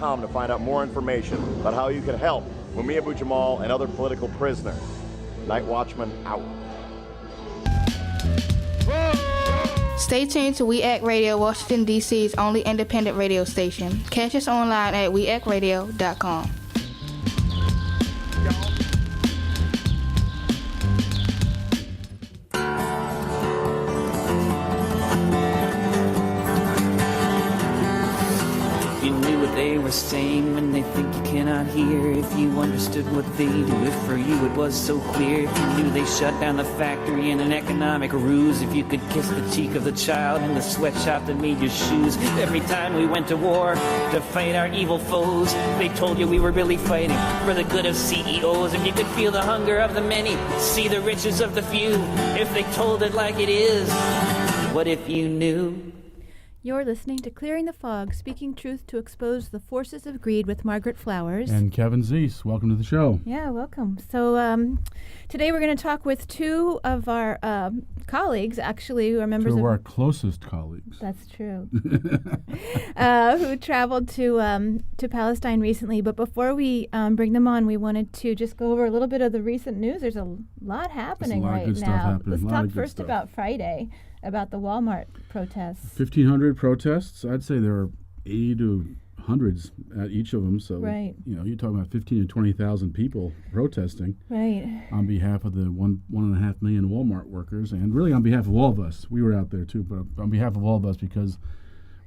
WalmartReport.com to find out more information about how you can help Mumia Abu-Jamal and other political prisoners. Night Watchman out. Stay tuned to We Act Radio, Washington, D.C.'s only independent radio station. Catch us online at weactradio.com. If you knew what they were saying when they think you cannot hear, if you understood what they do, if for you it was so clear, if you knew they shut down the factory in an economic ruse, if you could kiss the cheek of the child in the sweatshop that made your shoes. Every time we went to war to fight our evil foes, they told you we were really fighting for the good of CEOs. If you could feel the hunger of the many, see the riches of the few, if they told it like it is, what if you knew? You're listening to Clearing the Fog, speaking truth to expose the forces of greed with Margaret Flowers. And Kevin Zeese. Welcome to the show. Yeah, welcome. So today we're going to talk with two of our colleagues, actually, who are members two of our closest colleagues. That's true. Who traveled to Palestine recently. But before we bring them on, we wanted to just go over a little bit of the recent news. There's a lot happening right now. Let's talk first about Friday, about the Walmart protests. 1,500 protests. I'd say there are 80 to hundreds at each of them. So, right. You know, you're talking about 15 to 20,000 people protesting. Right. On behalf of the 1.5 million Walmart workers, and really on behalf of all of us. We were out there too, but on behalf of all of us, because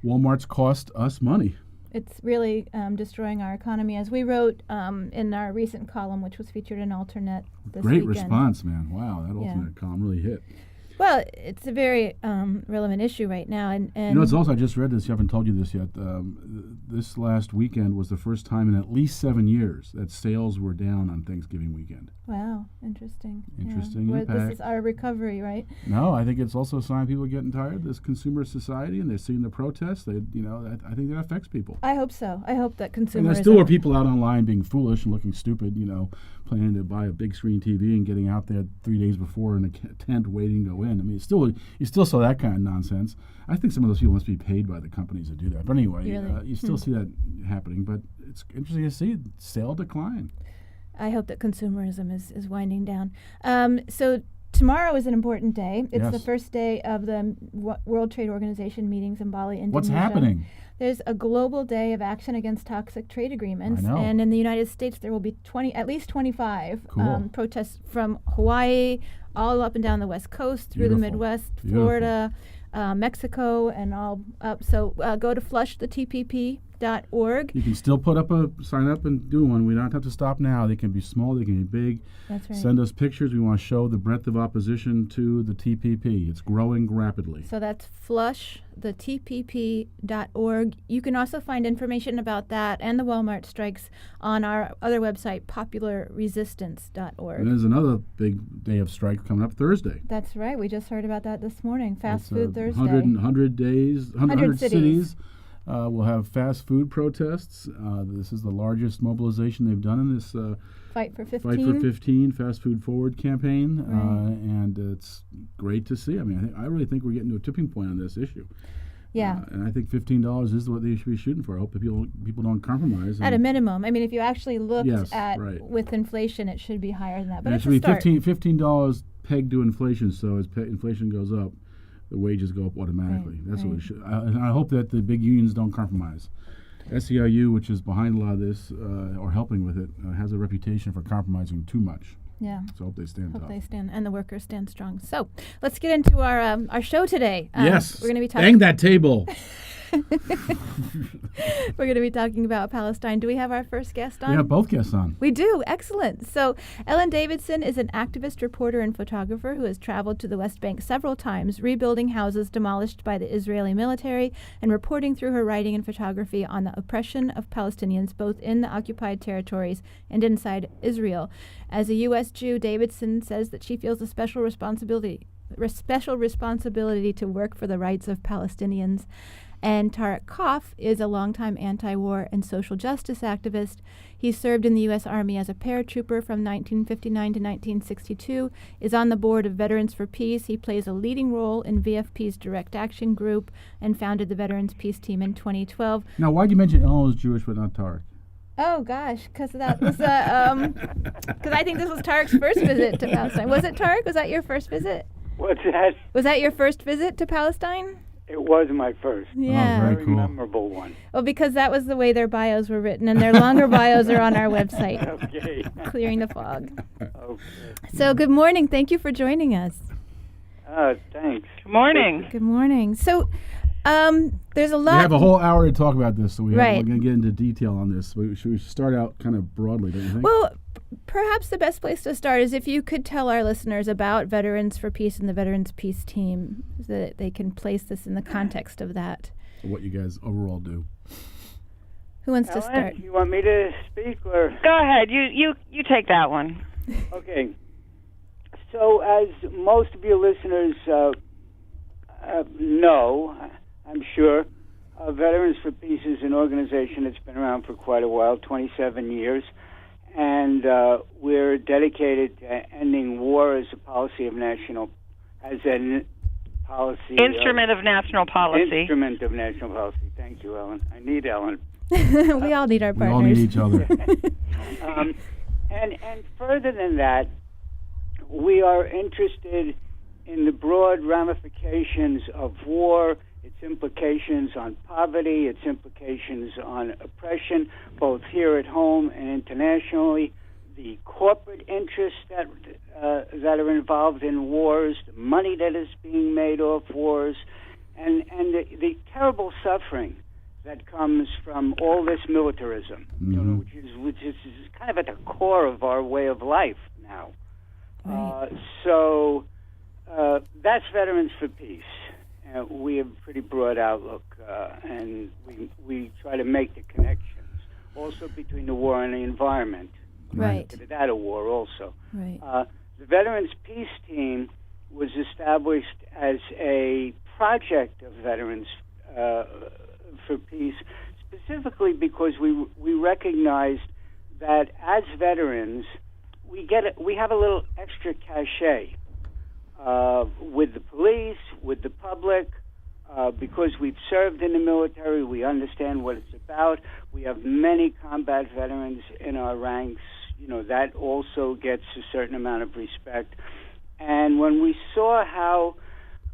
Walmart's cost us money. It's really destroying our economy, as we wrote in our recent column, which was featured in Alternate this Great weekend. response, man. Wow, that Alternate column really hit. Well, it's a very relevant issue right now. And you know, it's also, I just read this, I haven't told you this yet, this last weekend was the first time in at least 7 years that sales were down on Thanksgiving weekend. Wow, interesting. Interesting yeah. impact. This is our recovery, right? No, I think it's also a sign people are getting tired of this consumer society, and they're seeing the protests. They, you know, I think that affects people. I hope so. I hope that consumerism... And there still are people out online being foolish and looking stupid, you know, planning to buy a big screen TV and getting out there 3 days before in a tent waiting to go in. I mean, you still saw that kind of nonsense. I think some of those people must be paid by the companies to do that. But anyway, really? You still see that happening. But it's interesting to see sale decline. I hope that consumerism is winding down. So tomorrow is an important day. It's the first day of the World Trade Organization meetings in Bali, Indonesia. What's happening? There's a global day of action against toxic trade agreements. I know. And in the United States, there will be at least 25 cool. protests from Hawaii, all up and down the West Coast, through Beautiful. the Midwest, Beautiful. Florida, Mexico, and all up. So go to flushthetpp.org. You can still sign up and do one. We don't have to stop now. They can be small, they can be big. That's right. Send us pictures. We want to show the breadth of opposition to the TPP. It's growing rapidly. So that's flushthetpp.org. You can also find information about that and the Walmart strikes on our other website, popularresistance.org. And there's another big day of strike coming up Thursday. That's right. We just heard about that this morning. Fast It's Food Thursday. 100 cities will have fast food protests. This is the largest mobilization they've done in this Fight for 15. Fight for 15 Fast Food Forward campaign. Right. And it's great to see. I mean, I really think we're getting to a tipping point on this issue. Yeah. And I think $15 is what they should be shooting for. I hope that people don't compromise. At a minimum. I mean, if you actually looked at right. with inflation, it should be higher than that. But and it's it should a be start. $15 pegged to inflation, so as inflation goes up, the wages go up automatically. Right, That's what it should. And I hope that the big unions don't compromise. SEIU, which is behind a lot of this, or helping with it, has a reputation for compromising too much. Yeah. So I hope they stand Hope tough. they stand, and the workers stand strong. So let's get into our show today. Yes. We're going to be talking. Bang that table. We're going to be talking about Palestine. Do we have our first guest on? We have both guests on. We do. Excellent. So Ellen Davidson is an activist, reporter, and photographer who has traveled to the West Bank several times, rebuilding houses demolished by the Israeli military and reporting through her writing and photography on the oppression of Palestinians both in the occupied territories and inside Israel. As a U.S. Jew, Davidson says that she feels a special responsibility to work for the rights of Palestinians. And Tarak Kauff is a longtime anti-war and social justice activist. He served in the U.S. Army as a paratrooper from 1959 to 1962, is on the board of Veterans for Peace. He plays a leading role in VFP's Direct Action Group and founded the Veterans Peace Team in 2012. Now, why'd you mention Ellen was Jewish but not Tarak? Oh, gosh, because that was because I think this was Tarak's first visit to Palestine. Was it, Tarak? Was that your first visit? What's that? Was that your first visit to Palestine? It was my first. Yeah. Oh, Very cool. memorable one. Well, because that was the way their bios were written, and their longer bios are on our website, Okay. Clearing the Fog. Okay. So, good morning. Thank you for joining us. Thanks. Good morning. Good morning. So, there's a We lot. have a whole hour to talk about this, so we're Right. going to get into detail on this. We should start out kind of broadly, don't you think? Well, perhaps the best place to start is if you could tell our listeners about Veterans for Peace and the Veterans Peace Team, so that they can place this in the context of that. So what you guys overall do. Who wants to start? Ellen, you want me to speak or? Go ahead. You take that one. Okay. So, as most of your listeners know, I'm sure, Veterans for Peace is an organization that's been around for quite a while, 27 years, and we're dedicated to ending war as a policy of national, as a policy Instrument of national policy. Instrument of national policy. Thank you, Ellen. I need Ellen. We all need our We partners. all need each other. And further than that, we are interested in the broad ramifications of war, its implications on poverty, its implications on oppression, both here at home and internationally, the corporate interests that are involved in wars, the money that is being made off wars, and the terrible suffering that comes from all this militarism, which is kind of at the core of our way of life now. Right. So that's Veterans for Peace. We have a pretty broad outlook, and we try to make the connections, also between the war and the environment. Right. Consider that a war also. Right. The Veterans Peace Team was established as a project of Veterans for Peace, specifically because we recognized that as veterans, we have a little extra cachet with the police, with the public, because we've served in the military. We understand what it's about. We have many combat veterans in our ranks. You know, that also gets a certain amount of respect. And when we saw how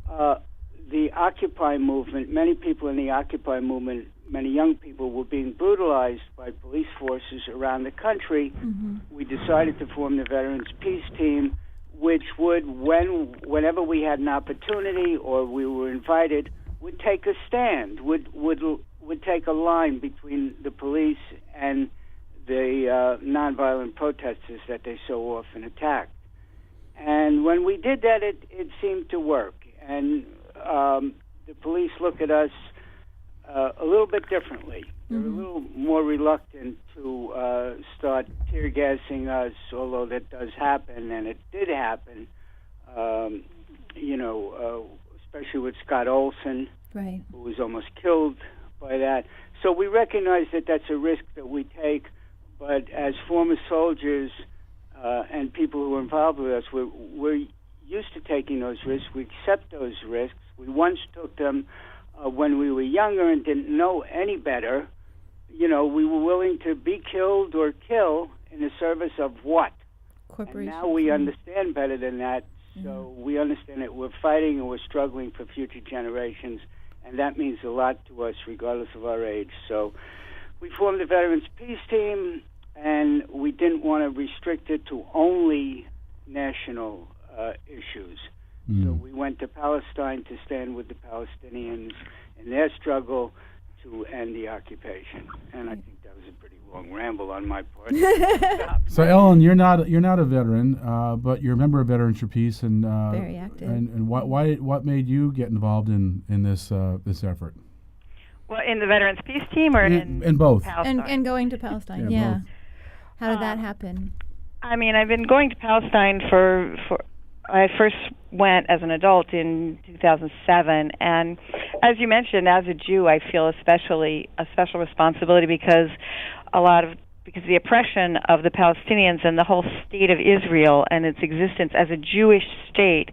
the Occupy movement, many people in the Occupy movement, many young people were being brutalized by police forces around the country, we decided to form the Veterans Peace Team, which would, whenever we had an opportunity or we were invited, would take a stand, would take a line between the police and the nonviolent protesters that they so often attacked. And when we did that, it seemed to work. And the police look at us a little bit differently. They're a little more reluctant to start tear gassing us, although that does happen, and it did happen. Especially with Scott Olson, Right. who was almost killed by that. So we recognize that that's a risk that we take, but as former soldiers and people who are involved with us, we're used to taking those risks. We accept those risks. We once took them when we were younger and didn't know any better. You know, we were willing to be killed or kill in the service of what? And now we understand better than that. So we understand that we're fighting and we're struggling for future generations, and that means a lot to us regardless of our age. So we formed the Veterans Peace Team, and we didn't want to restrict it to only national issues. So we went to Palestine to stand with the Palestinians in their struggle to end the occupation. And I think that was a pretty long ramble on my part. So Ellen, you're not a veteran, but you're a member of Veterans for Peace, and Very active. And what made you get involved in this effort? Well, in the Veterans Peace Team or In both. Palestine? And going to Palestine, Yeah, both. How did that happen? I mean, I've been going to Palestine for I first went as an adult in 2007, and as you mentioned, as a Jew, I feel a special responsibility because the oppression of the Palestinians and the whole state of Israel and its existence as a Jewish state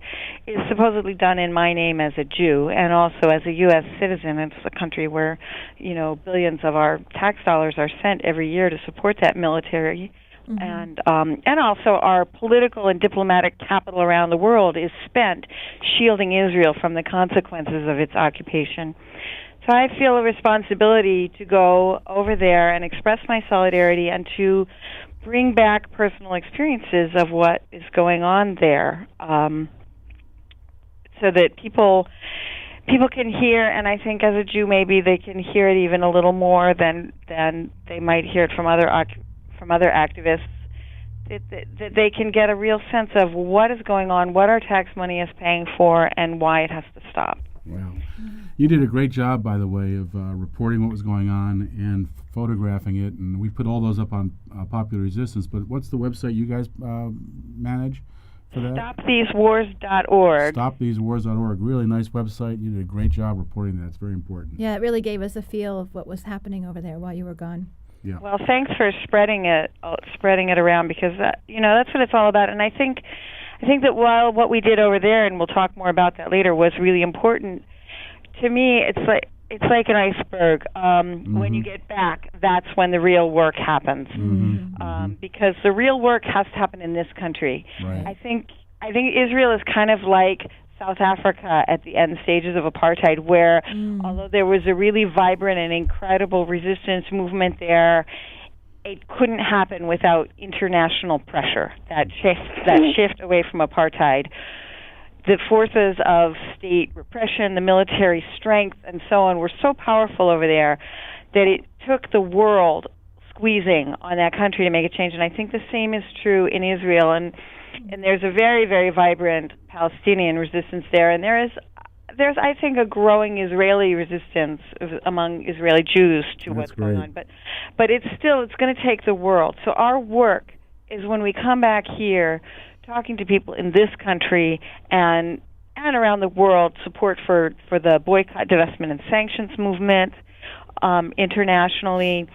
is supposedly done in my name as a Jew and also as a U.S. citizen. It's a country where, billions of our tax dollars are sent every year to support that military. Mm-hmm. And also our political and diplomatic capital around the world is spent shielding Israel from the consequences of its occupation. So I feel a responsibility to go over there and express my solidarity and to bring back personal experiences of what is going on there, so that people can hear, and I think as a Jew maybe they can hear it even a little more than they might hear it from other activists. That they can get a real sense of what is going on, what our tax money is paying for, and why it has to stop. Wow. You did a great job, by the way, of reporting what was going on and photographing it, and we put all those up on Popular Resistance. But what's the website you guys manage for that? StopTheseWars.org. StopTheseWars.org. Really nice website. You did a great job reporting that. It's very important. Yeah, it really gave us a feel of what was happening over there while you were gone. Yeah. Well, thanks for spreading it around because that's what it's all about. And I think that while what we did over there, and we'll talk more about that later, was really important. To me, it's like an iceberg. When you get back, that's when the real work happens. Because the real work has to happen in this country. Right. I think Israel is kind of like South Africa at the end stages of apartheid, where although there was a really vibrant and incredible resistance movement there, it couldn't happen without international pressure. That shift away from apartheid. The forces of state repression, the military strength, and so on were so powerful over there that it took the world squeezing on that country to make a change. And I think the same is true in Israel. And there's a very, very vibrant Palestinian resistance there. And there's I think, a growing Israeli resistance among Israeli Jews to what's going on. But it's going to take the world. So our work is when we come back here, talking to people in this country and around the world, support for the boycott, divestment, and sanctions movement internationally.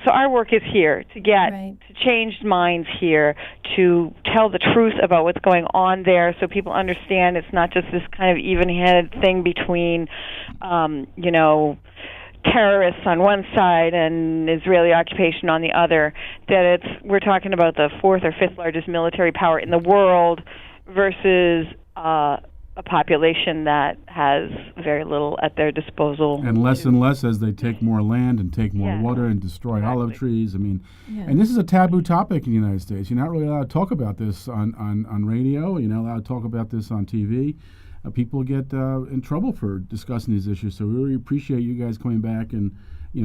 So our work is here to get to change minds here, to tell the truth about what's going on there, so people understand it's not just this kind of even-handed thing between, terrorists on one side and Israeli occupation on the other. That we're talking about the fourth or fifth largest military power in the world versus a population that has very little at their disposal. And less as they take more land and take more water and destroy olive trees. I mean, and this is a taboo topic in the United States. You're not really allowed to talk about this on radio. You're not allowed to talk about this on TV. People get in trouble for discussing these issues. So we really appreciate you guys coming back and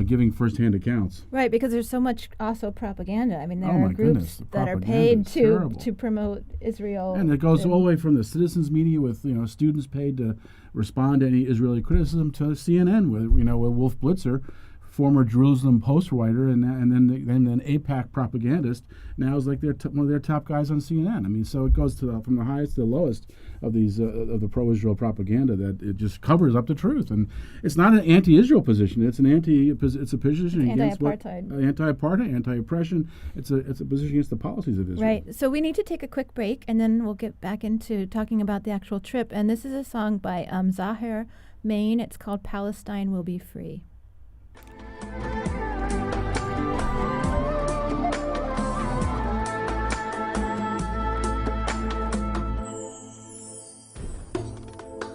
giving firsthand accounts. Right, because there's so much also propaganda. I mean, there are groups that are paid to promote Israel. And it goes all the way from the citizens media with students paid to respond to any Israeli criticism to CNN with Wolf Blitzer, former Jerusalem Post writer and then AIPAC propagandist, now is like one of their top guys on CNN. I mean, so it goes from the highest to the lowest of these of the pro-Israel propaganda, that it just covers up the truth. And it's not an anti-Israel position; it's it's a position against anti-apartheid, anti-oppression. It's a position against the policies of Israel. Right. So we need to take a quick break, and then we'll get back into talking about the actual trip. And this is a song by Zahir Main. It's called "Palestine Will Be Free."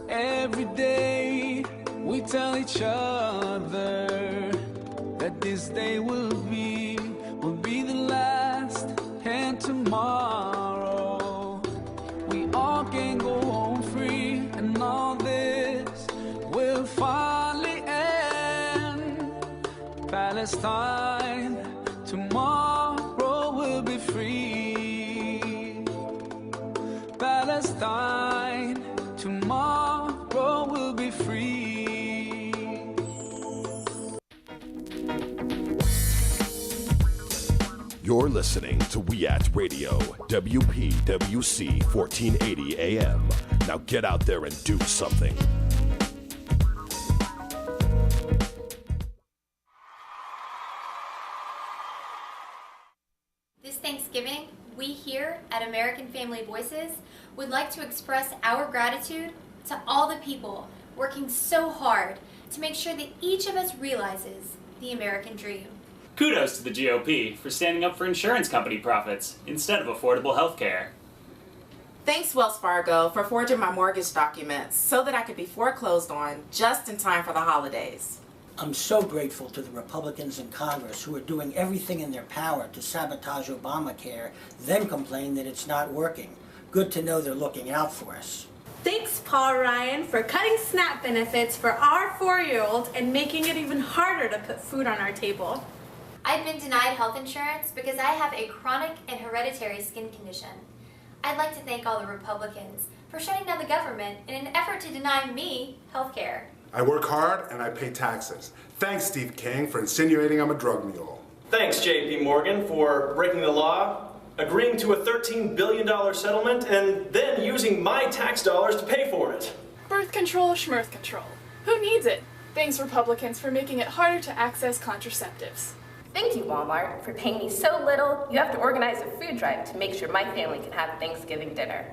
Every day we tell each other that this day will be the last, and tomorrow we all can go home free, and all this will finally end. Palestine, tomorrow will be free. Palestine, tomorrow will be free. You're listening to WIAT Radio, WPWC 1480 AM. Now get out there and do something. This Thanksgiving, we here at American Family Voices would like to express our gratitude to all the people working so hard to make sure that each of us realizes the American dream. Kudos to the GOP for standing up for insurance company profits instead of affordable health care. Thanks, Wells Fargo, for forging my mortgage documents so that I could be foreclosed on just in time for the holidays. I'm so grateful to the Republicans in Congress who are doing everything in their power to sabotage Obamacare, then complain that it's not working. Good to know they're looking out for us. Thanks, Paul Ryan, for cutting SNAP benefits for our 4-year-old and making it even harder to put food on our table. I've been denied health insurance because I have a chronic and hereditary skin condition. I'd like to thank all the Republicans for shutting down the government in an effort to deny me health care. I work hard and I pay taxes. Thanks, Steve King, for insinuating I'm a drug mule. Thanks, J.P. Morgan, for breaking the law, agreeing to a $13 billion settlement, and then using my tax dollars to pay for it. Birth control, schmirth control. Who needs it? Thanks, Republicans, for making it harder to access contraceptives. Thank you, Walmart, for paying me so little, you have to organize a food drive to make sure my family can have Thanksgiving dinner.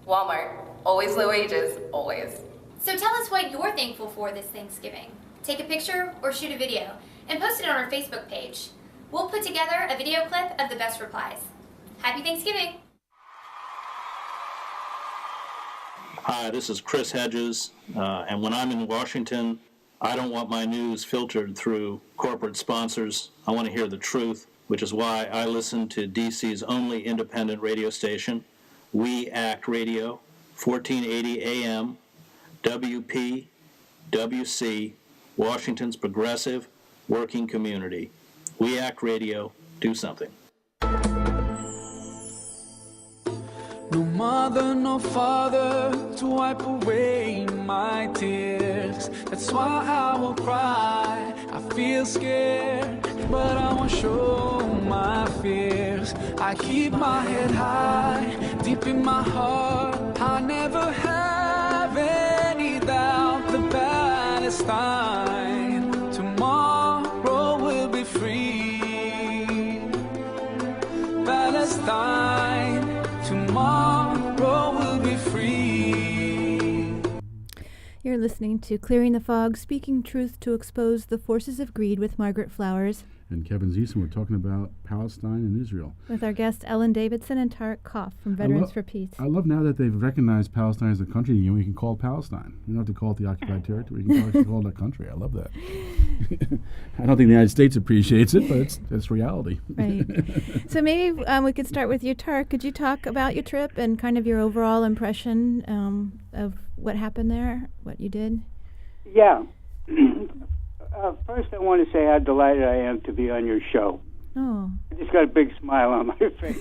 Walmart, always low wages, always. So tell us what you're thankful for this Thanksgiving. Take a picture or shoot a video and post it on our Facebook page. We'll put together a video clip of the best replies. Happy Thanksgiving! Hi, this is Chris Hedges, and when I'm in Washington, I don't want my news filtered through corporate sponsors. I want to hear the truth, which is why I listen to DC's only independent radio station, We Act Radio, 1480 AM, WPWC, Washington's progressive working community. We Act Radio, do something. No mother, no father to wipe away my tears. That's why I will cry. I feel scared, but I won't show my fears. I keep my head high, deep in my heart. I never have any doubt that Palestine tomorrow will be free. Palestine tomorrow will be free. You're listening to Clearing the Fog, Speaking Truth to Expose the Forces of Greed with Margaret Flowers. And Kevin Zeeson, we're talking about Palestine and Israel. With our guests Ellen Davidson and Tarak Kauff from Veterans for Peace. I love now that they've recognized Palestine as a country, and we can call it Palestine. We don't have to call it the occupied territory. We can actually call it a country. I love that. I don't think the United States appreciates it, but it's reality. Right. So maybe we could start with you, Tarak. Could you talk about your trip and kind of your overall impression of what happened there, what you did? Yeah. First, I want to say how delighted I am to be on your show. Oh. I just got a big smile on my face,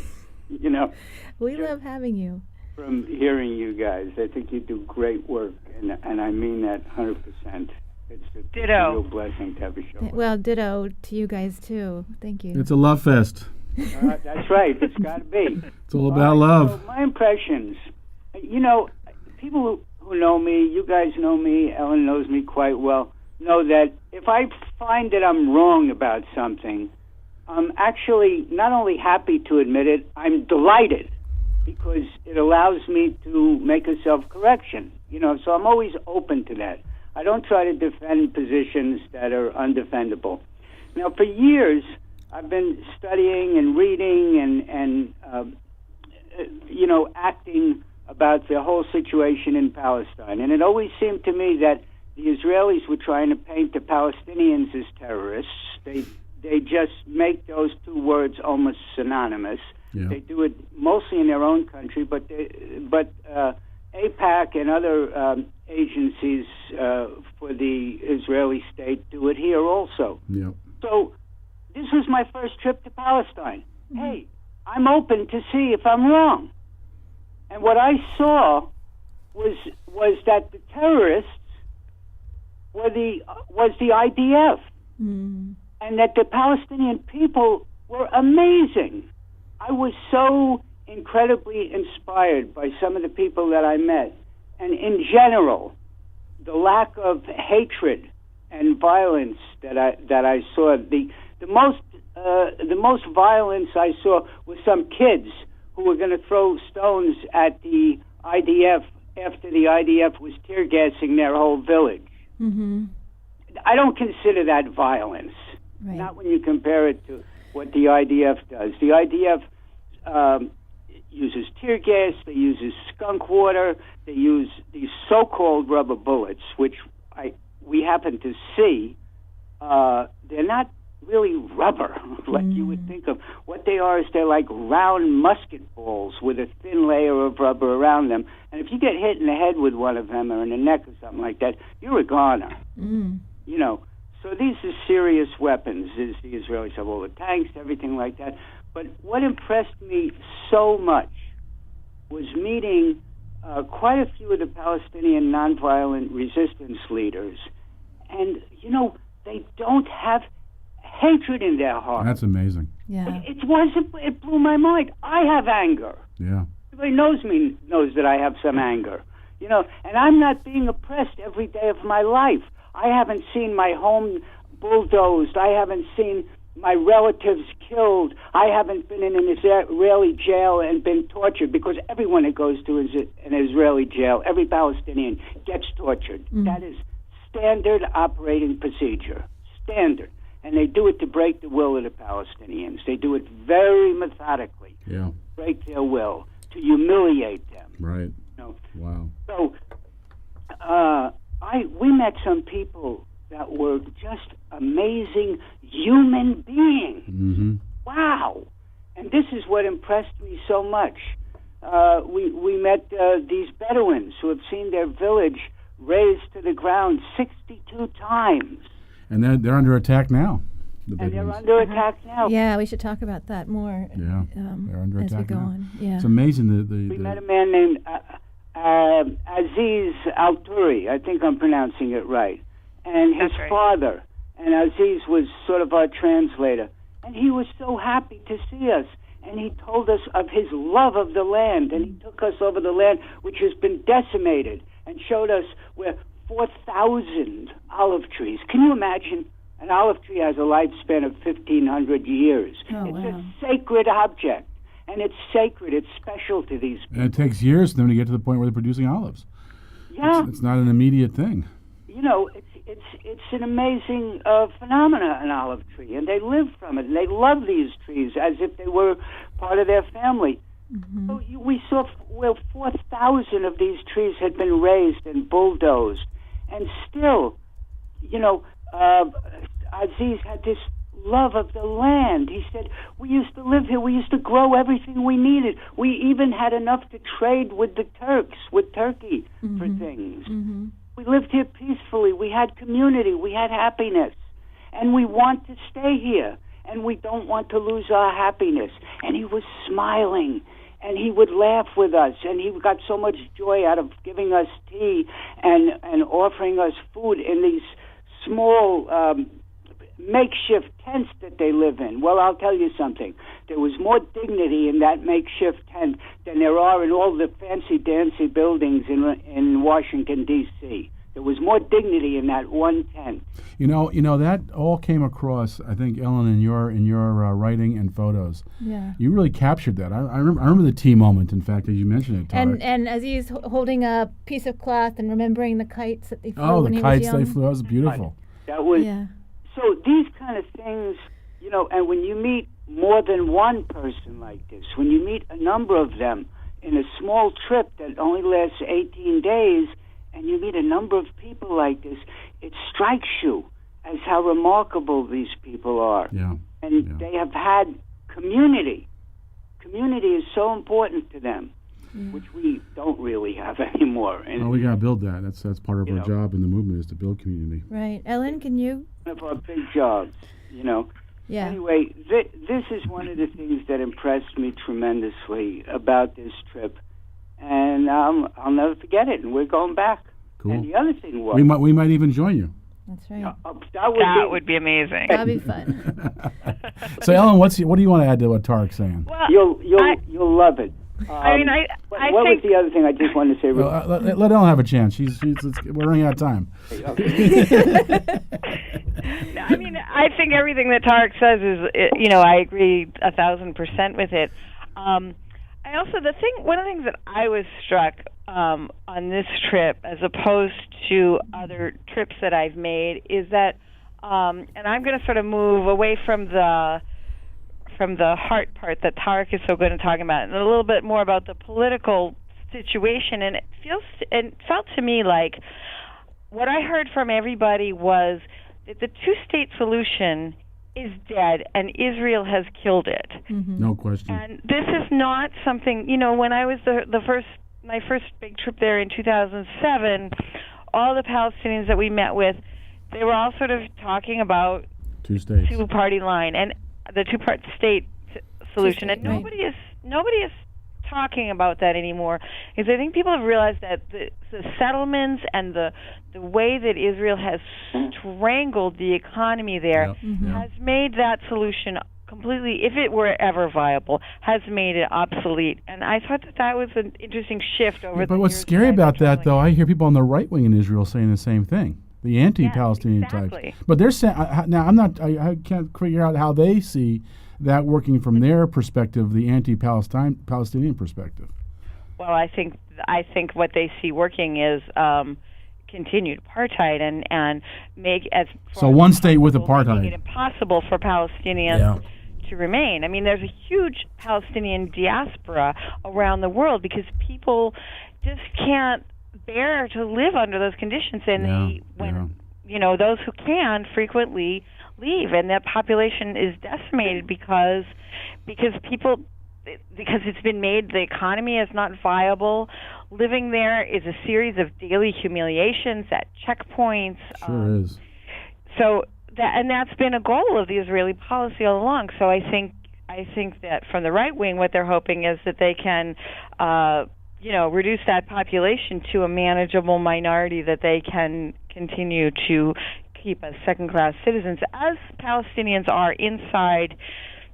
you know. We love having you. From hearing you guys, I think you do great work, and I mean that 100%. It's a real blessing to have a show. Well, ditto to you guys, too. Thank you. It's a love fest. That's right. It's got to be. It's all about love. So my impressions, you know, people who know me, you guys know me, Ellen knows me quite well, know that if I find that I'm wrong about something, I'm actually not only happy to admit it, I'm delighted because it allows me to make a self-correction. You know, so I'm always open to that. I don't try to defend positions that are undefendable. Now, for years, I've been studying and reading and you know, acting about the whole situation in Palestine. And it always seemed to me that the Israelis were trying to paint the Palestinians as terrorists. They just make those two words almost synonymous. Yeah. They do it mostly in their own country, but AIPAC and other agencies for the Israeli state do it here also. Yeah. So this was my first trip to Palestine. Mm-hmm. Hey, I'm open to see if I'm wrong. And what I saw was that the terrorists was the IDF, and that the Palestinian people were amazing. I was so incredibly inspired by some of the people that I met, and in general, the lack of hatred and violence that I saw. The most the most violence I saw was some kids who were going to throw stones at the IDF after the IDF was tear gassing their whole village. Mm-hmm. I don't consider that violence. Right. Not when you compare it to what the IDF does. The IDF uses tear gas, they use skunk water, they use these so-called rubber bullets, which we happen to see. They're not really rubber like you would think of. What they are is they're like round musket balls with a thin layer of rubber around them. And if you get hit in the head with one of them or in the neck or something like that, you're a goner. You know, so these are serious weapons. The Israelis have all the tanks, everything like that. But what impressed me so much was meeting quite a few of the Palestinian nonviolent resistance leaders. And, you know, they don't have hatred in their heart. That's amazing. Yeah. It blew my mind. I have anger. Yeah. Everybody knows that I have some anger. You know, and I'm not being oppressed every day of my life. I haven't seen my home bulldozed. I haven't seen my relatives killed. I haven't been in an Israeli jail and been tortured, because everyone that goes to an Israeli jail, every Palestinian, gets tortured. That is standard operating procedure. Standard. And they do it to break the will of the Palestinians. They do it very methodically. Yeah. Break their will, to humiliate them. Right. You know? Wow. So we met some people that were just amazing human beings. Mm-hmm. Wow. And this is what impressed me so much. We met these Bedouins who have seen their village razed to the ground 62 times. And they're under attack now. And they're under attack now. Yeah, we should talk about that more. Yeah, they're under as attack we go now. on. Yeah. It's amazing We met a man named Aziz Al-Turi. I think I'm pronouncing it right. And his father. And Aziz was sort of our translator. And he was so happy to see us. And he told us of his love of the land. And he took us over the land, which has been decimated, and showed us where 4,000 olive trees. Can you imagine? An olive tree has a lifespan of 1,500 years. It's a sacred object, and it's sacred. It's special to these people. And it takes years for them to get to the point where they're producing olives. Yeah. It's not an immediate thing. You know, it's an amazing phenomena, an olive tree, and they live from it, and they love these trees as if they were part of their family. So we saw where 4,000 of these trees had been raised and bulldozed. And still, you know, Aziz had this love of the land. He said, we used to live here. We used to grow everything we needed. We even had enough to trade with the Turks, with Turkey, for things. We lived here peacefully. We had community. We had happiness. And we want to stay here. And we don't want to lose our happiness. And he was smiling. And he would laugh with us, and he got so much joy out of giving us tea and offering us food in these small makeshift tents that they live in. Well, I'll tell you something. There was more dignity in that makeshift tent than there are in all the fancy-dancy buildings in Washington, D.C. There was more dignity in that one tent. You know that all came across, I think, Ellen, in your writing and photos. Yeah. You really captured that. I remember the tea moment. In fact, as you mentioned it, Tarak. And Aziz holding a piece of cloth and remembering the kites that they flew when he was young. Oh, the kites they flew. That was beautiful. That was so. These kind of things, you know. And when you meet more than one person like this, when you meet a number of them in a small trip that only lasts 18 days. And you meet a number of people like this, it strikes you as how remarkable these people are. Yeah. And they have had community. Community is so important to them, which we don't really have anymore. And we got to build that. That's part of our job in the movement, is to build community. Right. Ellen, can you? One of our big jobs, you know. Yeah. Anyway, this is one of the things that impressed me tremendously about this trip. And I'll never forget it, and we're going back. Cool. And the other thing was... We might even join you. That's right. That would be amazing. That'd be fun. So, Ellen, what do you want to add to what Tarak's saying? Well, you'll love it. I mean, I what think was the other thing I just wanted to say? Let Ellen have a chance. We're running out of time. I mean, I think everything that Tarak says is, I agree 1,000% with it. I also, one of the things that I was struck on this trip, as opposed to other trips that I've made, is that, and I'm going to sort of move away from the heart part that Tarak is so good at talking about, and a little bit more about the political situation. And it felt to me like what I heard from everybody was that the two-state solution is dead, and Israel has killed it. Mm-hmm. No question. And this is not something, when I was my first big trip there in 2007, all the Palestinians that we met with, they were all sort of talking about two states, two-party line, and the two-part state solution, and nobody is talking about that anymore, because I think people have realized that the settlements and the way that Israel has strangled the economy there has made that solution completely, if it were ever viable, has made it obsolete. And I thought that was an interesting shift over the But what's years scary about that, though, I hear people on the right wing in Israel saying the same thing. The anti-Palestinian types, but they're saying now. I can't figure out how they see that working from their perspective, the anti-Palestinian perspective. Well, I think what they see working is continued apartheid and make one state with apartheid, making it impossible for Palestinians to remain. I mean, there's a huge Palestinian diaspora around the world because people just can't bear to live under those conditions, and those who can frequently leave, and that population is decimated because it's been made, the economy is not viable. Living there is a series of daily humiliations at checkpoints. Sure is. So that's been a goal of the Israeli policy all along. So I think that from the right wing, what they're hoping is that they can reduce that population to a manageable minority that they can continue to keep as second-class citizens, as Palestinians are inside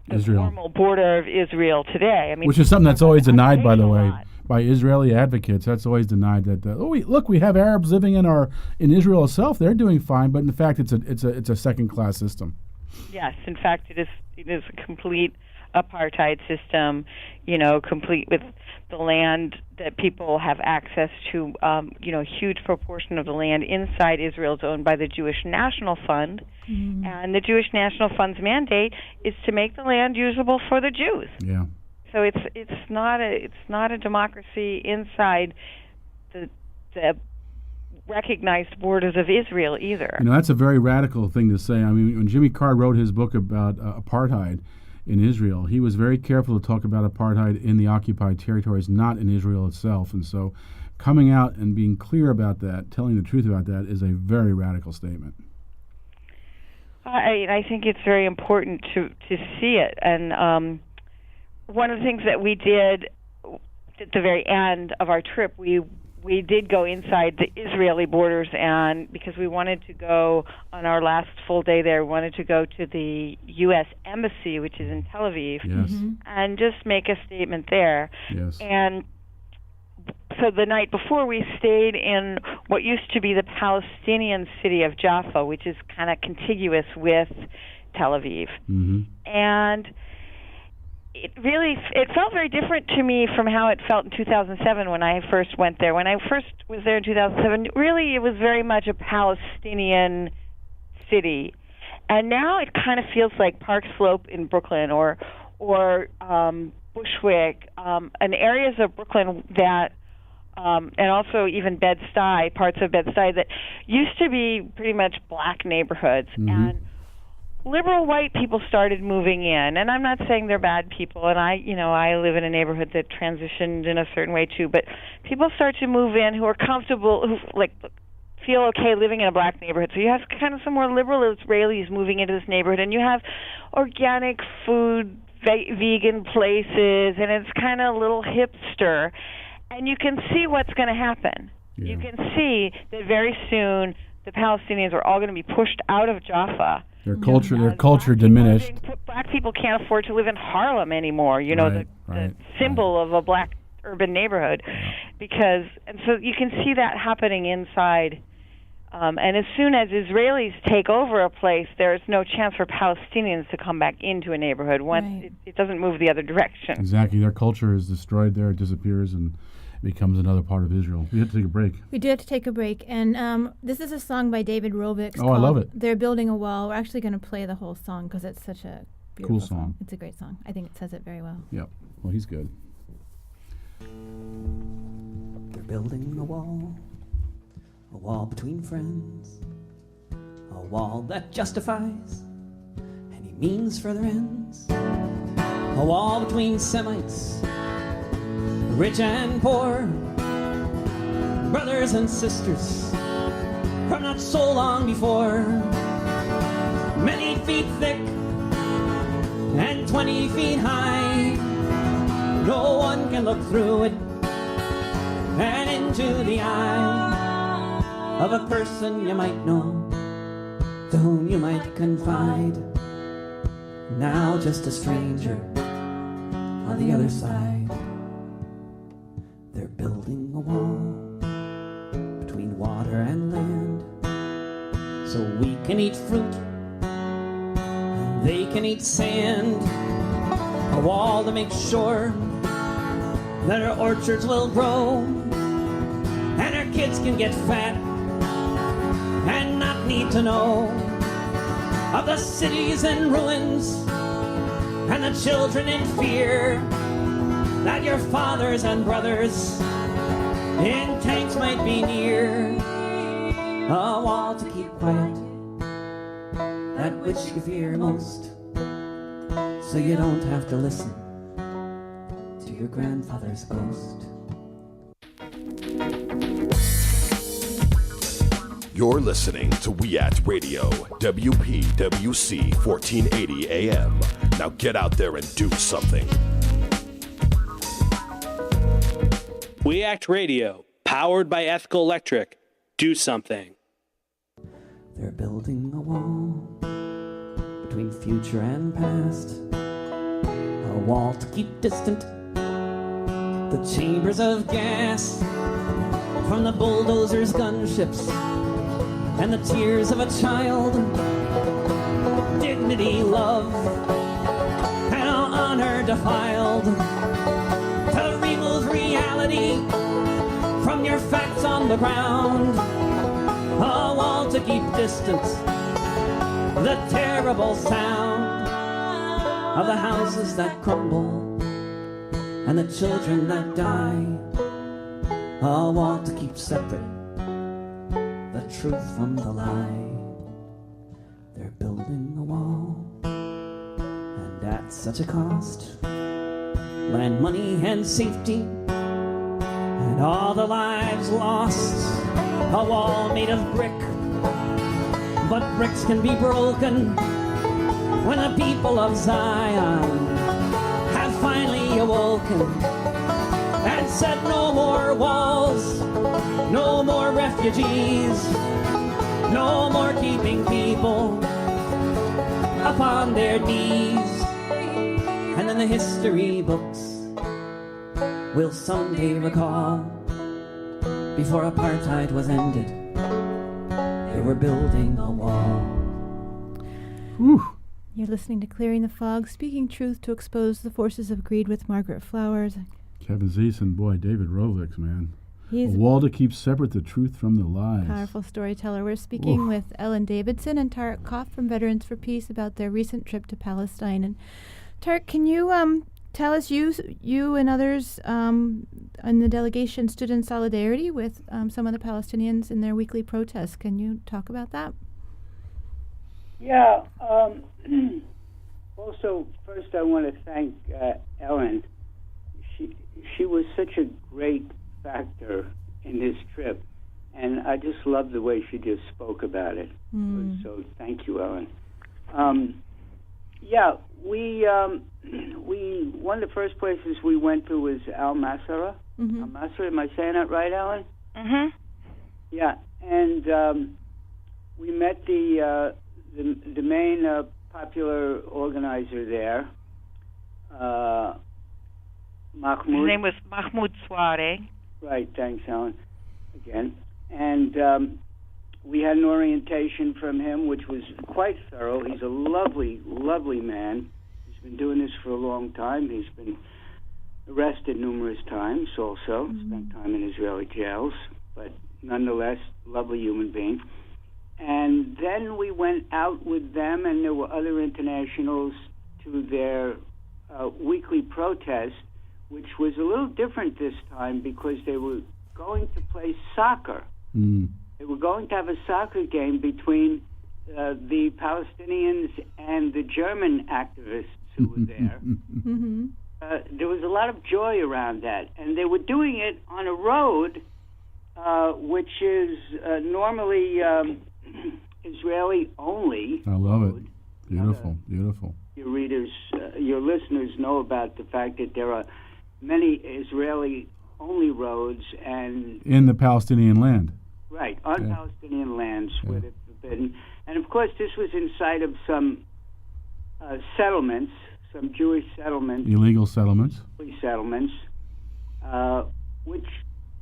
the formal border of Israel today. I mean, which is something that's always denied, by the way, by Israeli advocates. That's always denied. That we have Arabs living in Israel itself. They're doing fine, but in fact, it's a second-class system. Yes, in fact, it is a complete apartheid system, complete with the land that people have access to, a huge proportion of the land inside Israel is owned by the Jewish National Fund, and the Jewish National Fund's mandate is to make the land usable for the Jews. Yeah. So it's not a democracy inside the recognized borders of Israel either. That's a very radical thing to say. I mean, when Jimmy Carr wrote his book about apartheid in Israel, he was very careful to talk about apartheid in the occupied territories, not in Israel itself. And so coming out and being clear about that, telling the truth about that, is a very radical statement. I think it's very important to see it. And one of the things that we did at the very end of our trip, we did go inside the Israeli borders, and because we wanted to go on our last full day there, we wanted to go to the U.S. Embassy, which is in Tel Aviv, and just make a statement there. Yes. And so the night before, we stayed in what used to be the Palestinian city of Jaffa, which is kind of contiguous with Tel Aviv. Mm-hmm. And it felt very different to me from how it felt in 2007 when I first went there. When I first was there in 2007, really it was very much a Palestinian city. And now it kind of feels like Park Slope in Brooklyn or Bushwick, and areas of Brooklyn that, and also even Bed-Stuy, parts of Bed-Stuy that used to be pretty much black neighborhoods. Mm-hmm. And liberal white people started moving in, and I'm not saying they're bad people, and I live in a neighborhood that transitioned in a certain way too, but people start to move in who are comfortable, who feel okay living in a black neighborhood. So you have kind of some more liberal Israelis moving into this neighborhood, and you have organic food, vegan places, and it's kind of a little hipster, and you can see what's going to happen. Yeah. You can see that very soon the Palestinians are all going to be pushed out of Jaffa. Their culture diminished. Black people can't afford to live in Harlem anymore. Right. symbol of a black urban neighborhood, and so you can see that happening inside. And as soon as Israelis take over a place, there's no chance for Palestinians to come back into a neighborhood once it doesn't move the other direction. Exactly. Their culture is destroyed there, it disappears, and becomes another part of Israel. We have to take a break. We do have to take a break. And this is a song by David Rovix. Oh, I love it. They're Building a Wall. We're actually going to play the whole song because it's such a beautiful cool song. It's a great song. I think it says it very well. Yep. Well, he's good. They're building a wall between friends, a wall that justifies any means further ends, a wall between Semites, rich and poor, brothers and sisters from not so long before, many feet thick and 20 feet high. No one can look through it and into the eye of a person you might know, to whom you might confide. Now just a stranger on the other side. They're building a wall between water and land, so we can eat fruit and they can eat sand. A wall to make sure that our orchards will grow and our kids can get fat and not need to know of the cities in ruins and the children in fear that your fathers and brothers in tanks might be near. A wall to keep quiet that which you fear most, so you don't have to listen to your grandfather's ghost. You're listening to We At Radio, WPWC 1480 AM. Now get out there and do something. We Act Radio, powered by Ethical Electric. Do something. They're building a wall between future and past, a wall to keep distant the chambers of gas from the bulldozers, gunships, and the tears of a child. Dignity, love, and honor defiled. To remove reality from your facts on the ground. A wall to keep distance the terrible sound of the houses that crumble and the children that die. A wall to keep separate the truth from the lie. They're building a wall, and at such a cost. Land, money, and safety, and all the lives lost. A wall made of brick, but bricks can be broken when the people of Zion have finally awoken and said no more walls, no more refugees, no more keeping people upon their knees. And then the history books will someday recall, before apartheid was ended, they were building a wall. Whew. You're listening to Clearing the Fog, speaking truth to expose the forces of greed with Margaret Flowers. Kevin Zeeson, boy, David Rovix, man. He's a wall to keep separate the truth from the lies. Powerful storyteller. We're speaking with Ellen Davidson and Tarak Kauff from Veterans for Peace about their recent trip to Palestine. And Tarak, can you tell us, you and others in the delegation stood in solidarity with some of the Palestinians in their weekly protests. Can you talk about that? Yeah. Also, first I want to thank Ellen. She was such a great factor in this trip, and I just love the way she just spoke about it. So thank you, Ellen. Yeah, we one of the first places we went to was Al-Masra. Al-Masra, am I saying that right, Ellen? Mm-hmm. Yeah, and we met the main popular organizer there, Mahmoud. His name was Mahmoud Soare. Right, thanks, Alan, again. And we had an orientation from him, which was quite thorough. He's a lovely, lovely man. He's been doing this for a long time. He's been arrested numerous times also, spent time in Israeli jails, but nonetheless, lovely human being. And then we went out with them, and there were other internationals, to their weekly protest, which was a little different this time because they were going to play soccer. They were going to have a soccer game between the Palestinians and the German activists who were there. There was a lot of joy around that, and they were doing it on a road which is normally Israeli only. I love it. Beautiful, beautiful. Your readers, your listeners know about the fact that there are many Israeli-only roads and in the Palestinian land. Right, on Palestinian lands where they're forbidden. And of course, this was inside of some settlements, some Jewish settlements. Illegal settlements. Which,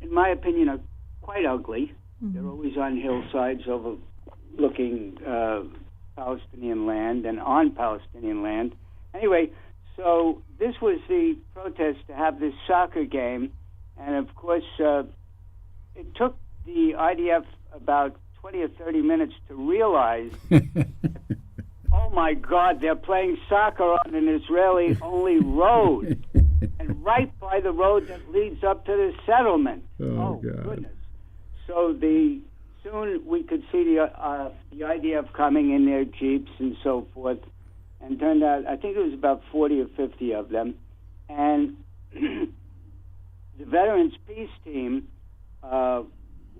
in my opinion, are quite ugly. They're always on hillsides overlooking Palestinian land and on Palestinian land. Anyway, so this was the protest to have this soccer game. And of course, it took the IDF about 20 or 30 minutes to realize, oh my God, they're playing soccer on an Israeli-only road, and right by the road that leads up to the settlement. Oh God. Goodness! So soon we could see the IDF coming in their jeeps and so forth, and turned out, I think it was about 40 or 50 of them, and the Veterans Peace Team,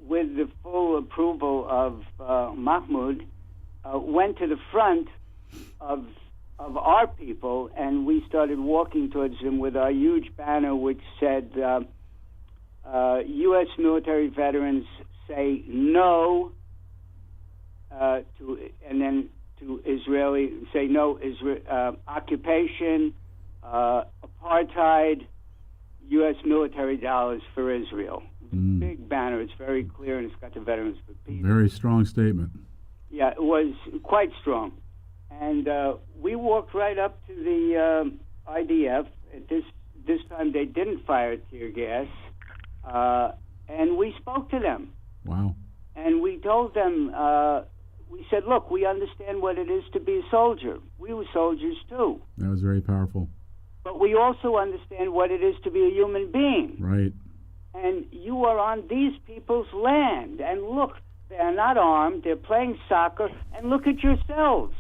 with the full approval of Mahmoud, went to the front of our people, and we started walking towards them with our huge banner which said, U.S. military veterans say no and then to Israeli, say no occupation, apartheid, U.S. military dollars for Israel. Big banner. It's very clear, and it's got the Veterans for Peace. Very strong statement. Yeah, it was quite strong. And we walked right up to the IDF. This time they didn't fire tear gas, and we spoke to them. Wow. And we told them, we said, look, we understand what it is to be a soldier. We were soldiers too. That was very powerful. But we also understand what it is to be a human being. Right. And you are on these people's land. And look, they're not armed. They're playing soccer. And look at yourselves.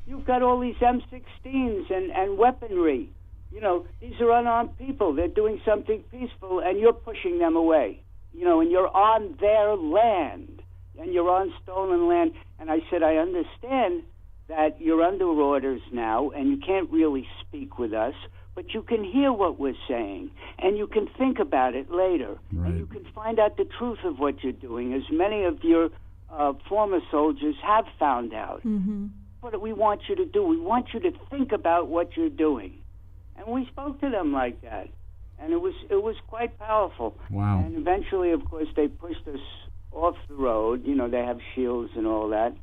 You've got all these M16s and weaponry. You know, these are unarmed people. They're doing something peaceful, and you're pushing them away. You know, and you're on their land. And you're on stolen land. And I said, I understand that you're under orders now, and you can't really speak with us, but you can hear what we're saying, and you can think about it later. Right. And you can find out the truth of what you're doing, as many of your former soldiers have found out. What do we want you to do? We want you to think about what you're doing. And we spoke to them like that. And it was quite powerful. Wow. And eventually, of course, they pushed us off the road. You know, they have shields and all that.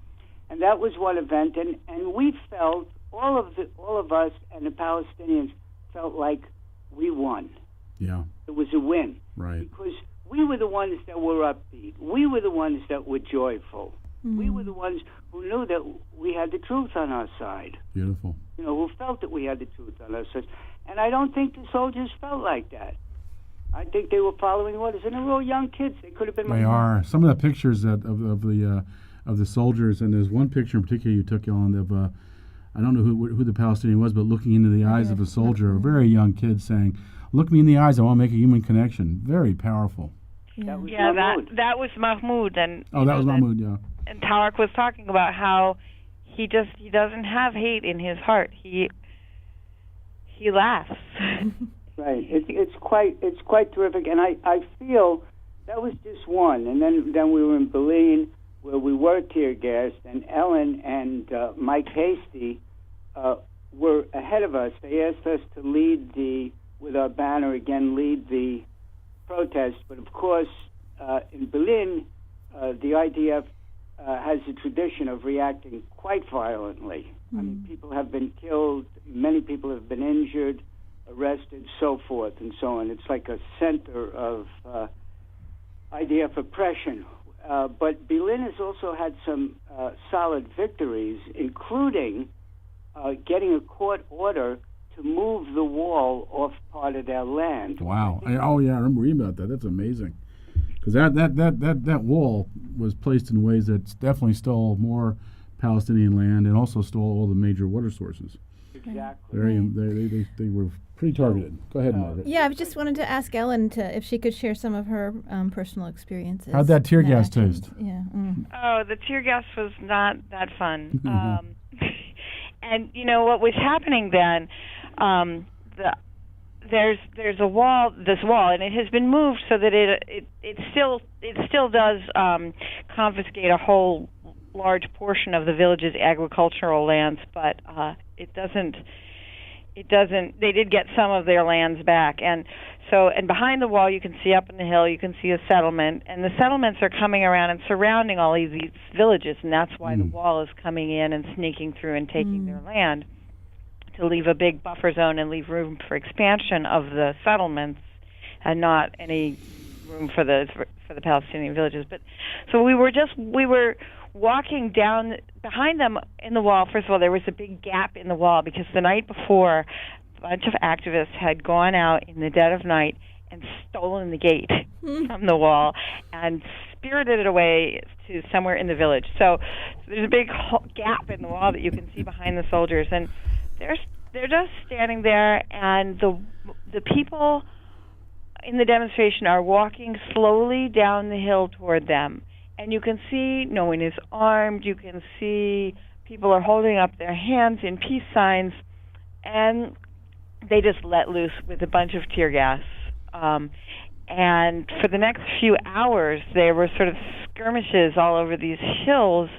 And that was one event. And we felt, all of us and the Palestinians felt like we won. Yeah. It was a win. Right. Because we were the ones that were upbeat. We were the ones that were joyful. We were the ones who knew that we had the truth on our side. Beautiful. You know, who felt that we had the truth on our side. And I don't think the soldiers felt like that. I think they were following orders. And they were all young kids. They could have been... They are. Some of the pictures of the soldiers, and there's one picture in particular you took on of... I don't know who the Palestinian was, but looking into the eyes of a soldier, a very young kid saying, look me in the eyes, I want to make a human connection. Very powerful. That was Mahmoud. That was Mahmoud. And, that was Mahmoud, yeah. And Tarak was talking about how he doesn't have hate in his heart. He laughs. Right. It's quite terrific. And I feel that was just one. And then we were in Berlin, where we were tear gassed, and Ellen and Mike Hasty were ahead of us. They asked us to lead the with our banner again lead the protest. But of course, in Berlin, the IDF has a tradition of reacting quite violently. I mean, people have been killed, many people have been injured, arrested, so forth and so on. It's like a center of IDF oppression. But Berlin has also had some solid victories, including getting a court order to move the wall off part of their land. Wow. I remember reading about that. That's amazing. Because that wall was placed in ways that definitely stole more Palestinian land and also stole all the major water sources. Exactly. They were pretty targeted. Go ahead, Margaret. Yeah, I just wanted to ask Ellen if she could share some of her personal experiences. How'd that tear gas taste? Yeah. Oh, the tear gas was not that fun. And you know what was happening then? There's a wall, and it has been moved so that it still does confiscate a whole large portion of the village's agricultural lands, but it doesn't. They did get some of their lands back, and behind the wall you can see up in the hill, you can see a settlement, and the settlements are coming around and surrounding all these villages, and that's why the wall is coming in and sneaking through and taking their land, to leave a big buffer zone and leave room for expansion of the settlements, and not any room for the Palestinian villages. But so we were walking down behind them in the wall. First of all, there was a big gap in the wall because the night before, a bunch of activists had gone out in the dead of night and stolen the gate from the wall and spirited it away to somewhere in the village. So there's a big gap in the wall that you can see behind the soldiers, and they're just standing there, and the people in the demonstration are walking slowly down the hill toward them. And you can see no one is armed. You can see people are holding up their hands in peace signs, and they just let loose with a bunch of tear gas. And for the next few hours, there were sort of skirmishes all over these hills,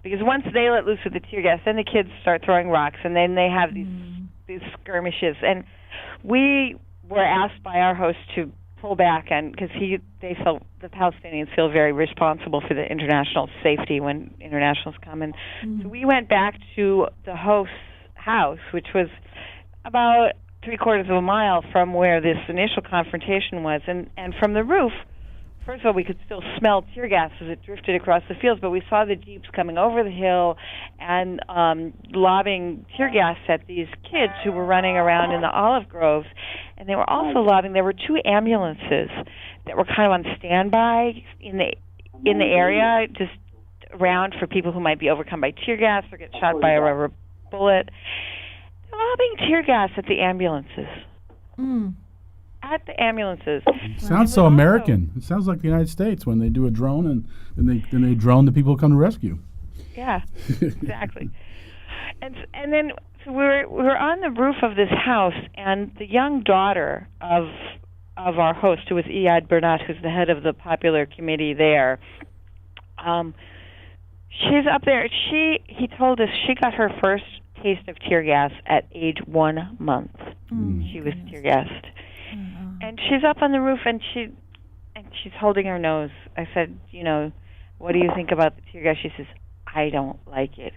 because once they let loose with the tear gas, then the kids start throwing rocks, and then they have these skirmishes. And we were asked by our host to pull back, and because they felt the Palestinians feel very responsible for the international safety when internationals come, and so we went back to the host's house, which was about 3/4 of a mile from where this initial confrontation was, and from the roof, first of all, we could still smell tear gas as it drifted across the fields, but we saw the jeeps coming over the hill and lobbing tear gas at these kids who were running around in the olive groves. And they were also lobbing. There were 2 ambulances that were kind of on standby in the area, just around for people who might be overcome by tear gas or get shot by a rubber bullet. They're lobbing tear gas at the ambulances. At the ambulances. Sounds so American. It sounds like the United States when they do a drone and they drone the people who come to rescue. Yeah, exactly. And then so we were on the roof of this house, and the young daughter of our host, who was Iyad Bernat, who's the head of the popular committee there, she's up there. He told us she got her first taste of tear gas at age 1 month. She was tear gassed. And she's up on the roof, and she's holding her nose. I said, what do you think about the tear gas? She says, I don't like it.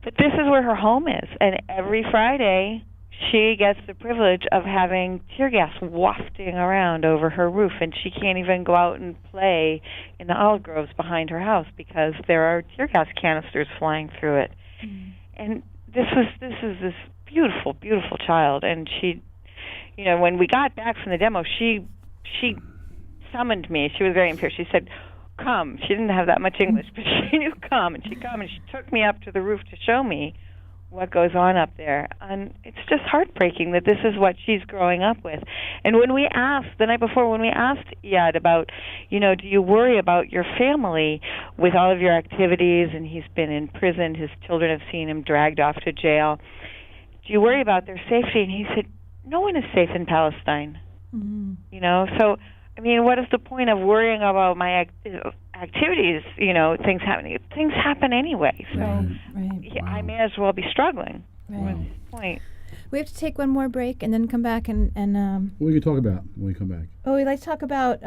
But this is where her home is, and every Friday she gets the privilege of having tear gas wafting around over her roof, and she can't even go out and play in the olive groves behind her house because there are tear gas canisters flying through it. And this is this beautiful, beautiful child, and she, when we got back from the demo, she summoned me. She was very imperious. She said, come. She didn't have that much English, but she knew come, and she took me up to the roof to show me what goes on up there. And it's just heartbreaking that this is what she's growing up with. And when we asked, the night before, when we asked Iyad about, do you worry about your family with all of your activities, and he's been in prison, his children have seen him dragged off to jail, do you worry about their safety? And he said, no one is safe in Palestine. So what is the point of worrying about my activities? Things happening. Things happen anyway. So I may as well be struggling. What's the point? We have to take one more break and then come back and What are you going to talk about when we come back? we'd like to talk about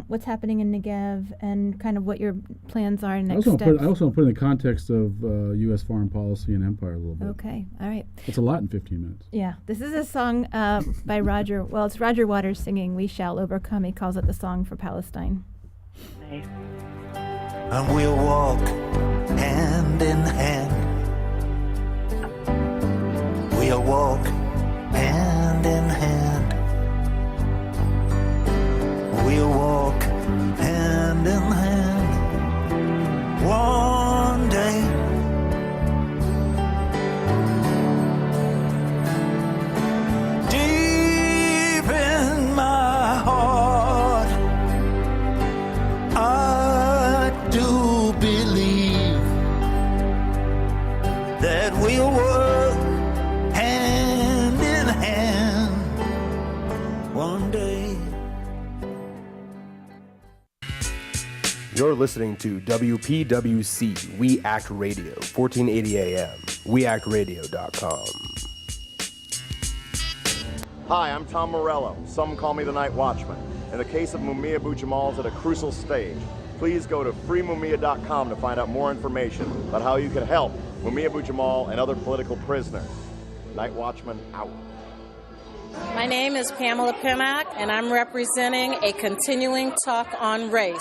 what's happening in Negev and kind of what your plans are I next also steps. want to put in the context of U.S. foreign policy and empire a little bit. Okay, all right. It's a lot in 15 minutes. Yeah, this is a song by Roger. Well, it's Roger Waters singing "We Shall Overcome." He calls it the song for Palestine. Nice. And we'll walk hand in hand. We'll walk hand in hand. We'll walk hand in hand. One day. Deep in my heart, I do believe that we'll work hand in hand one day. You're listening to WPWC We Act Radio, 1480 AM, weactradio.com. Hi, I'm Tom Morello. Some call me the Night Watchman. In the case of Mumia Abu-Jamal's at a crucial stage, please go to freemumia.com to find out more information about how you can help Mumia Abu-Jamal and other political prisoners. Night Watchman out. My name is Pamela Pinnock, and I'm representing a continuing talk on race,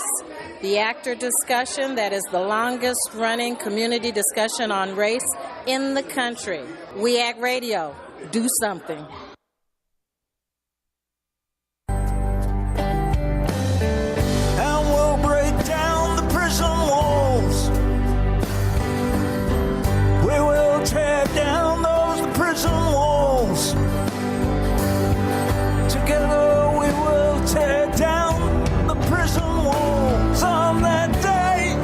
the actor discussion that is the longest running community discussion on race in the country. We Act Radio. Do something. And we'll break down the prison walls. We will tear down those prison walls. Together we will tear down the prison walls on that day.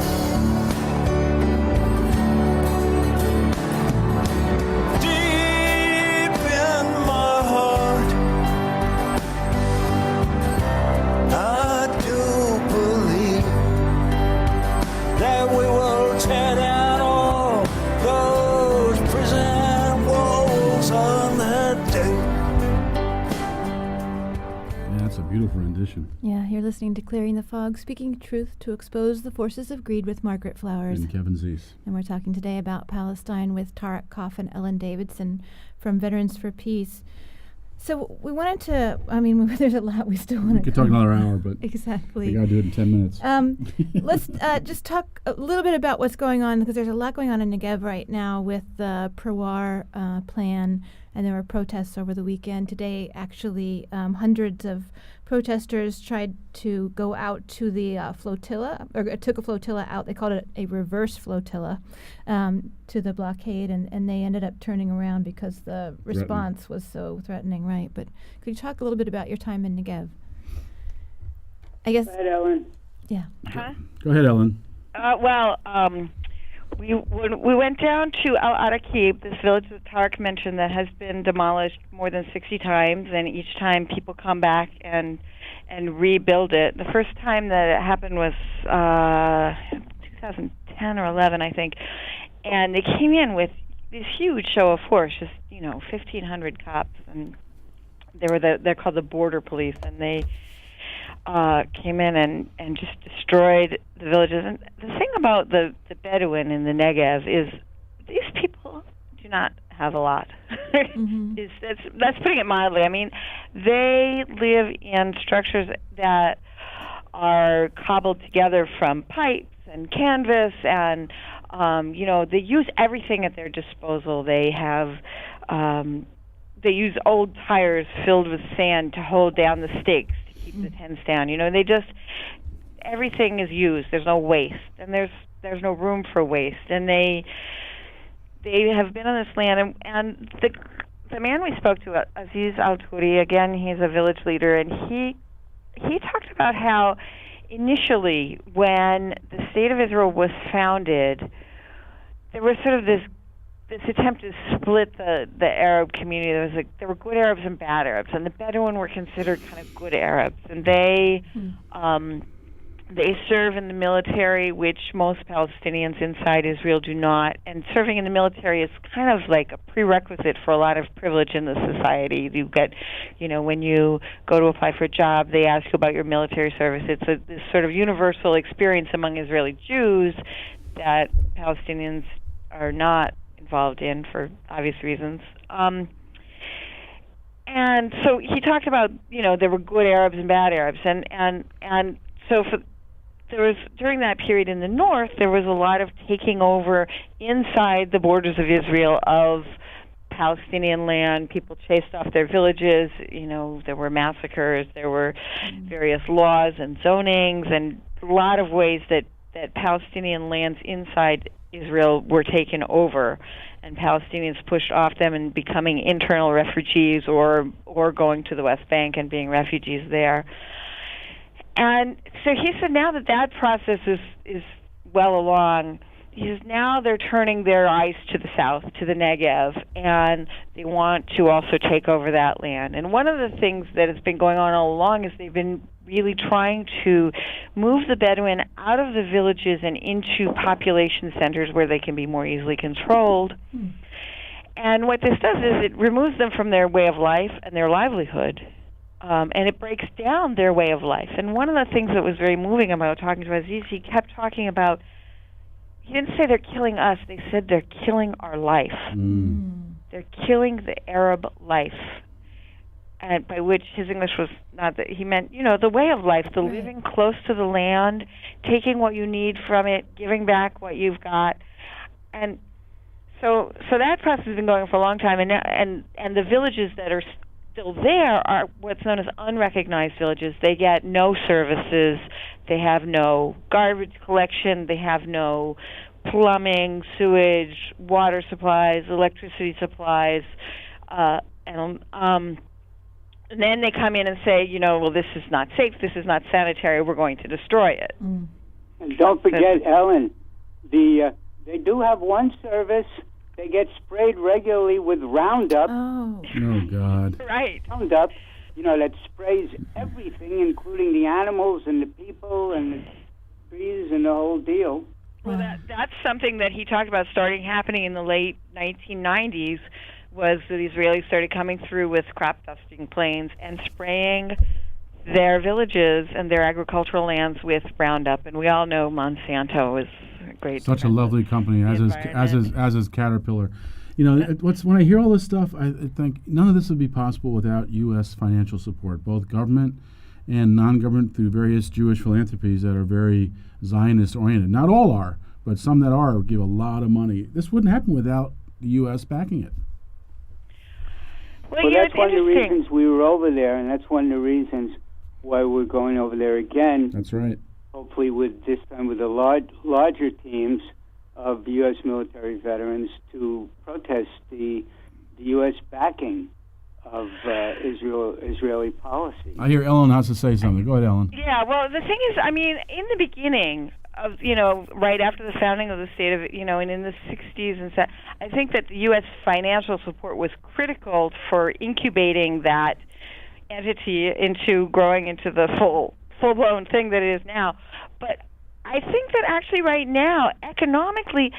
Deep in my heart, I do believe that we will tear down all those prison walls on that day. Yeah, that's a beautiful rendition. Yeah, you're listening to Clearing the Fog, speaking truth to expose the forces of greed with Margaret Flowers. And Kevin Zeese. And we're talking today about Palestine with Tarak Kauff and Ellen Davidson from Veterans for Peace. So we wanted to, there's a lot we still want to We could talk another hour, but exactly. we got to do it in 10 minutes. Let's just talk a little bit about what's going on, because there's a lot going on in Negev right now with the pro-war plan, and there were protests over the weekend. Today, actually, hundreds of protesters tried to go out to the flotilla, or took a flotilla out. They called it a reverse flotilla to the blockade, and they ended up turning around because the response was so threatening, right? But could you talk a little bit about your time in Negev? I guess. Go ahead, Ellen. Yeah. Huh? Go ahead, Ellen. We went down to Al Araqib, this village that Tarak mentioned that has been demolished more than 60 times, and each time people come back and rebuild it. The first time that it happened was 2010 or 11, I think, and they came in with this huge show of force, just 1,500 cops, and they're called the border police, and they came in and just destroyed the villages. And the thing about the Bedouin in the Negev is these people do not have a lot. That's putting it mildly. I mean, they live in structures that are cobbled together from pipes and canvas, and they use everything at their disposal. They have they use old tires filled with sand to hold down the stakes to keep the tents down. Everything is used. There's no waste, and there's no room for waste. And they have been on this land, and the man we spoke to, Aziz Al-Turi, again, he's a village leader, and he talked about how initially when the State of Israel was founded, there was sort of this attempt to split the Arab community. There were good Arabs and bad Arabs, and the Bedouin were considered kind of good Arabs, and they They serve in the military, which most Palestinians inside Israel do not. And serving in the military is kind of like a prerequisite for a lot of privilege in the society. You get, when you go to apply for a job, they ask you about your military service. It's this sort of universal experience among Israeli Jews that Palestinians are not involved in for obvious reasons. And so he talked about, there were good Arabs and bad Arabs, and so during that period in the north, there was a lot of taking over inside the borders of Israel of Palestinian land. People chased off their villages. There were massacres. There were various laws and zonings, and a lot of ways that Palestinian lands inside Israel were taken over, and Palestinians pushed off them and becoming internal refugees or going to the West Bank and being refugees there. And so he said now that process is well along, he says now they're turning their eyes to the south, to the Negev, and they want to also take over that land. And one of the things that has been going on all along is they've been really trying to move the Bedouin out of the villages and into population centers where they can be more easily controlled. And what this does is it removes them from their way of life and their livelihood. And it breaks down their way of life. And one of the things that was very moving about talking to Aziz, he kept talking about, he didn't say they're killing us, they said they're killing our life. They're killing the Arab life. And by which his English was not that, he meant, the way of life, the living close to the land, taking what you need from it, giving back what you've got. And so that process has been going for a long time, and the villages that are still there are what's known as unrecognized villages. They get no services, they have no garbage collection, they have no plumbing, sewage, water supplies, electricity supplies, and then they come in and say, well, this is not safe, this is not sanitary, we're going to destroy it. And don't forget, Ellen, they do have one service. They get sprayed regularly with Roundup. Oh, God. Right. Roundup, that sprays everything, including the animals and the people and the trees and the whole deal. Well, that's something that he talked about happening in the late 1990s, was that the Israelis started coming through with crop dusting planes and spraying their villages and their agricultural lands with Roundup. And we all know Monsanto is a great. Such a lovely company, as is Caterpillar. When I hear all this stuff, I think none of this would be possible without U.S. financial support, both government and non-government, through various Jewish philanthropies that are very Zionist-oriented. Not all are, but some that are give a lot of money. This wouldn't happen without the U.S. backing it. Well, that's one of the reasons we were over there, and that's one of the reasons why we're going over there again. That's right. Hopefully, this time with the larger teams of U.S. military veterans to protest the U.S. backing of Israeli policy. I hear Ellen has to say something. Go ahead, Ellen. Yeah, well, the thing is, in the beginning of, right after the founding of the state of, and in the 60s and so, I think that the U.S. financial support was critical for incubating that entity into growing into the full-blown thing that it is now. But I think that actually right now, economically,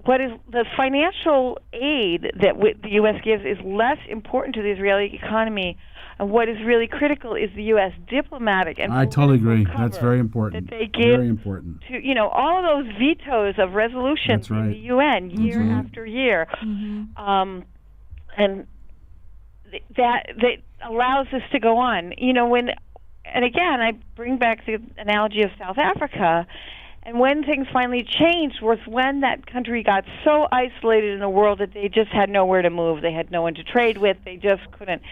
what is the financial aid that the U.S. gives is less important to the Israeli economy, and what is really critical is the U.S. diplomatic and I totally agree. cover That's very important. That they give very important to all of those vetoes of resolutions in the UN year after year, and that allows this to go on. And again, I bring back the analogy of South Africa. And when things finally changed was when that country got so isolated in the world that they just had nowhere to move. They had no one to trade with. They just couldn't.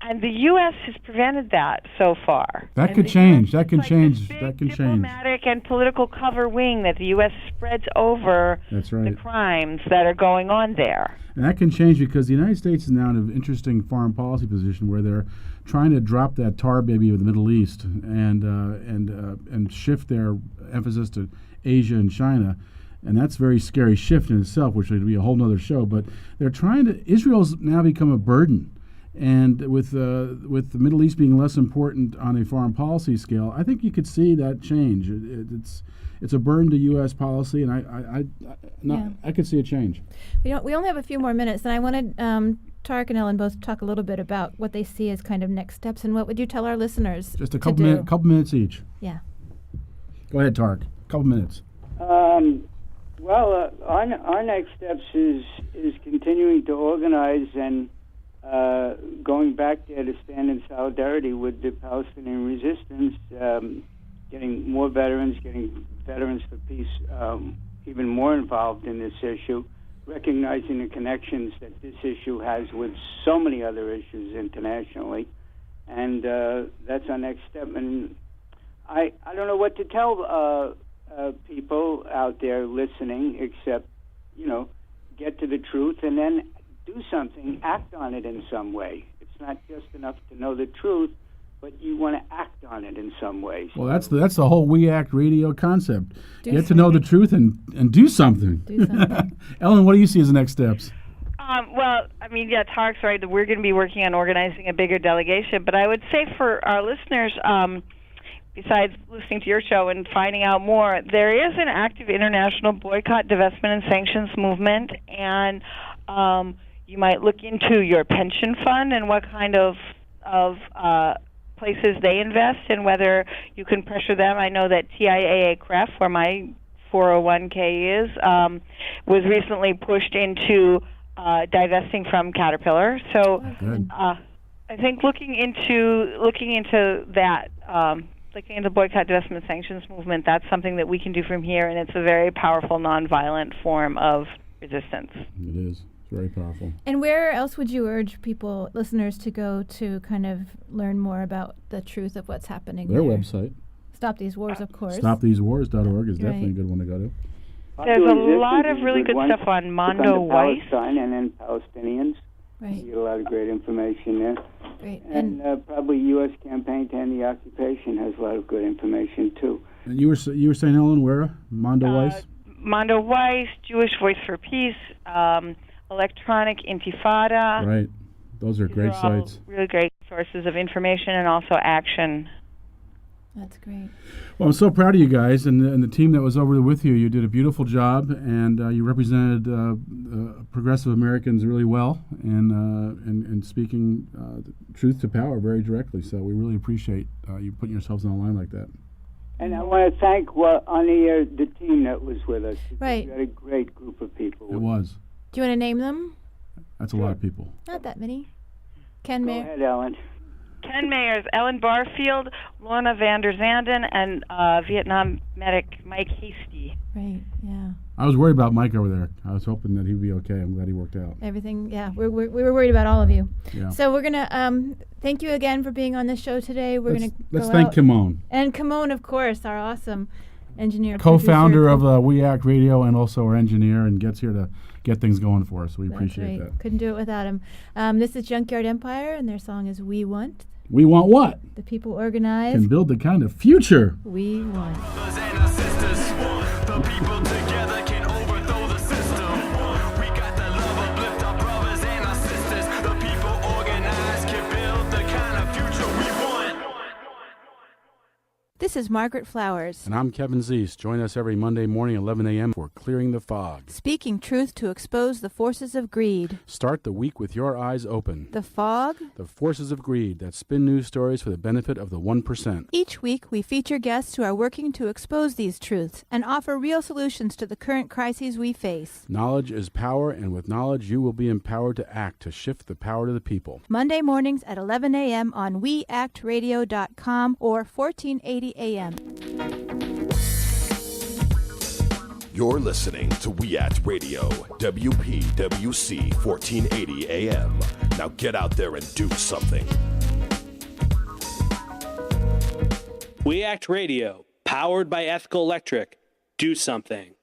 And the U.S. has prevented that so far. That could change. That can change. That can change. Diplomatic and political cover wing that the U.S. spreads over the crimes that are going on there. And that can change because the United States is now in an interesting foreign policy position where they're trying to drop that tar baby of the Middle East and shift their emphasis to Asia and China. And that's a very scary shift in itself, which would be a whole other show. But they're trying to. Israel's now become a burden. And with the Middle East being less important on a foreign policy scale, I think you could see that change. It's a burden to U.S. policy, and I could see a change. We only have a few more minutes, and I wanted Tarak and Ellen both talk a little bit about what they see as kind of next steps, and what would you tell our listeners? Just a couple minutes each. Yeah. Go ahead, Tarak. Couple minutes. Well, our next steps is continuing to organize and going back there to stand in solidarity with the Palestinian resistance, getting more veterans, getting Veterans for Peace even more involved in this issue, recognizing the connections that this issue has with so many other issues internationally. And that's our next step. And I don't know what to tell people out there listening, except, get to the truth and then do something, act on it in some way. It's not just enough to know the truth, but you want to act on it in some way. Well, that's the whole We Act Radio concept. Get to know the truth and do something. Do something. Ellen, what do you see as the next steps? Well, Tarak's right that we're going to be working on organizing a bigger delegation, but I would say for our listeners, besides listening to your show and finding out more, there is an active international boycott, divestment, and sanctions movement, and you might look into your pension fund and what kind of places they invest and whether you can pressure them. I know that TIAA-CREF, where my 401k is, was recently pushed into divesting from Caterpillar. So I think looking into that, looking into boycott, divestment, sanctions movement, that's something that we can do from here, and it's a very powerful nonviolent form of resistance. It is. Very powerful. And where else would you urge listeners to go to kind of learn more about the truth of what's happening? Their website. Stop These Wars, of course. StopTheseWars.org is definitely a good one to go to. There's a lot of really good stuff on Mondo Weiss. Palestine and then Palestinians. Right. You get a lot of great information there. Great. And probably U.S. Campaign to End the Occupation has a lot of good information, too. And you were saying, Ellen, where? Mondo Weiss? Mondo Weiss, Jewish Voice for Peace, Electronic Intifada. Right. Those are great sites. Really great sources of information and also action. That's great. Well, I'm so proud of you guys and the team that was over there with you. You did a beautiful job, and you represented progressive Americans really well, and speaking truth to power very directly. So we really appreciate you putting yourselves on the line like that. And I want to thank on the air the team that was with us. Right. We had a great group of people. It was. Do you want to name them? That's a lot of people. Not that many. Ken Mayer. Go ahead, Ellen. Ken Mayers, Ellen Barfield, Lorna van der Zanden, and Vietnam medic Mike Hasty. Right, yeah. I was worried about Mike over there. I was hoping that he'd be okay. I'm glad he worked out. Everything, yeah. We were worried about all of you. Yeah. So we're going to thank you again for being on this show today. Let's thank Kimon. And Kimon, of course, our awesome engineer. Co-founder of We Act Radio and also our engineer, and gets here to get things going for us. We appreciate that. Couldn't do it without him. This is Junkyard Empire, and their song is We Want. We want what? The people organize. Can build the kind of future we want. The people together can overthrow the system. We got the love, uplift our brothers and our sisters. The people organized can build the kind of future we want. This is Margaret Flowers. And I'm Kevin Zeese. Join us every Monday morning at 11 a.m. for Clearing the Fog. Speaking truth to expose the forces of greed. Start the week with your eyes open. The fog. The forces of greed that spin news stories for the benefit of the 1%. Each week we feature guests who are working to expose these truths and offer real solutions to the current crises we face. Knowledge is power, and with knowledge you will be empowered to act to shift the power to the people. Monday mornings at 11 a.m. on weactradio.com or 1480 a.m. You're listening to We Act Radio, WPWC 1480 AM. Now get out there and do something. We Act Radio, powered by Ethical Electric. Do something.